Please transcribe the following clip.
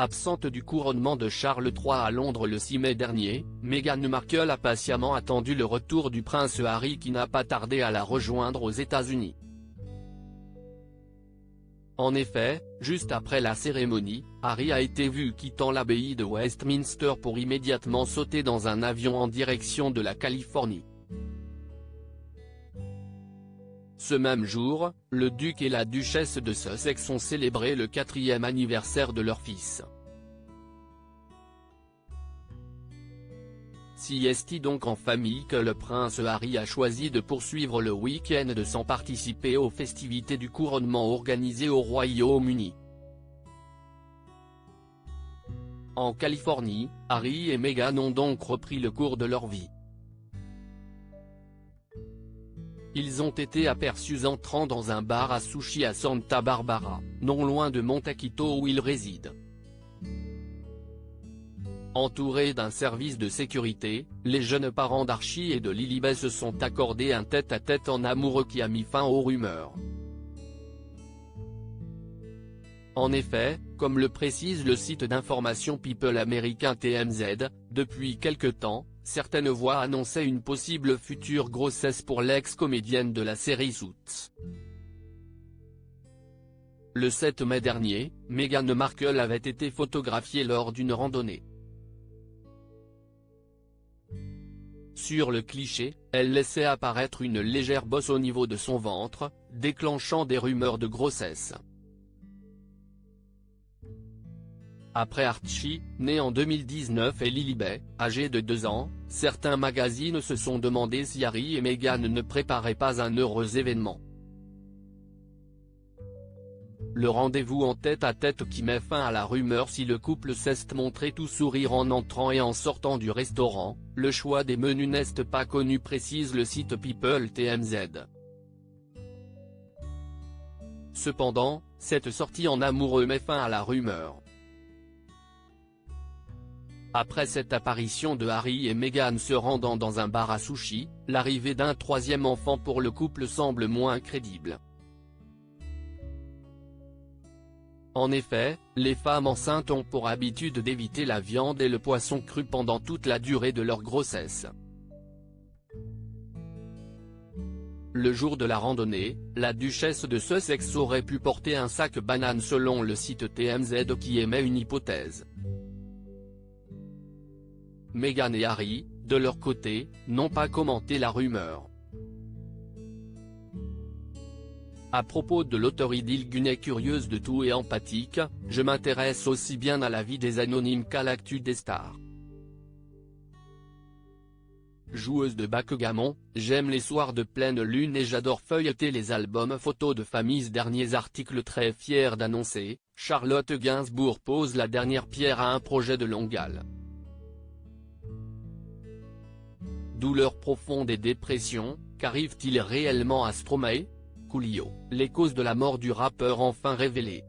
Absente du couronnement de Charles III à Londres le 6 mai dernier, Meghan Markle a patiemment attendu le retour du prince Harry qui n'a pas tardé à la rejoindre aux États-Unis. En effet, juste après la cérémonie, Harry a été vu quittant l'abbaye de Westminster pour immédiatement sauter dans un avion en direction de la Californie. Ce même jour, le duc et la duchesse de Sussex ont célébré le 4e anniversaire de leur fils. C'est donc en famille que le prince Harry a choisi de poursuivre le week-end sans participer aux festivités du couronnement organisées au Royaume-Uni. En Californie, Harry et Meghan ont donc repris le cours de leur vie. Ils ont été aperçus entrant dans un bar à sushi à Santa Barbara, non loin de Montecito où ils résident. Entourés d'un service de sécurité, les jeunes parents d'Archie et de Lilibet se sont accordés un tête-à-tête en amoureux qui a mis fin aux rumeurs. En effet, comme le précise le site d'information People américain TMZ, depuis quelque temps, certaines voix annonçaient une possible future grossesse pour l'ex-comédienne de la série Suits. Le 7 mai dernier, Meghan Markle avait été photographiée lors d'une randonnée. Sur le cliché, elle laissait apparaître une légère bosse au niveau de son ventre, déclenchant des rumeurs de grossesse. Après Archie, né en 2019 et Lilibet, âgée de 2 ans, certains magazines se sont demandé si Harry et Meghan ne préparaient pas un heureux événement. Le rendez-vous en tête-à-tête qui met fin à la rumeur si le couple s'est montré tout sourire en entrant et en sortant du restaurant, le choix des menus n'est pas connu précise le site People TMZ. Cependant, cette sortie en amoureux met fin à la rumeur. Après cette apparition de Harry et Meghan se rendant dans un bar à sushi, l'arrivée d'un 3e enfant pour le couple semble moins crédible. En effet, les femmes enceintes ont pour habitude d'éviter la viande et le poisson cru pendant toute la durée de leur grossesse. Le jour de la randonnée, la duchesse de Sussex aurait pu porter un sac banane selon le site TMZ qui émet une hypothèse. Meghan et Harry, de leur côté, n'ont pas commenté la rumeur. À propos de l'auteur Idil Gunay curieuse de tout et empathique, je m'intéresse aussi bien à la vie des anonymes qu'à l'actu des stars. Joueuse de backgammon, j'aime les soirs de pleine lune et j'adore feuilleter les albums photos de famille. Derniers articles très fier d'annoncer, Charlotte Gainsbourg pose la dernière pierre à un projet de longue haleine. Douleur profonde et dépression, qu'arrive-t-il réellement à Stromae? Coolio, les causes de la mort du rappeur enfin révélées.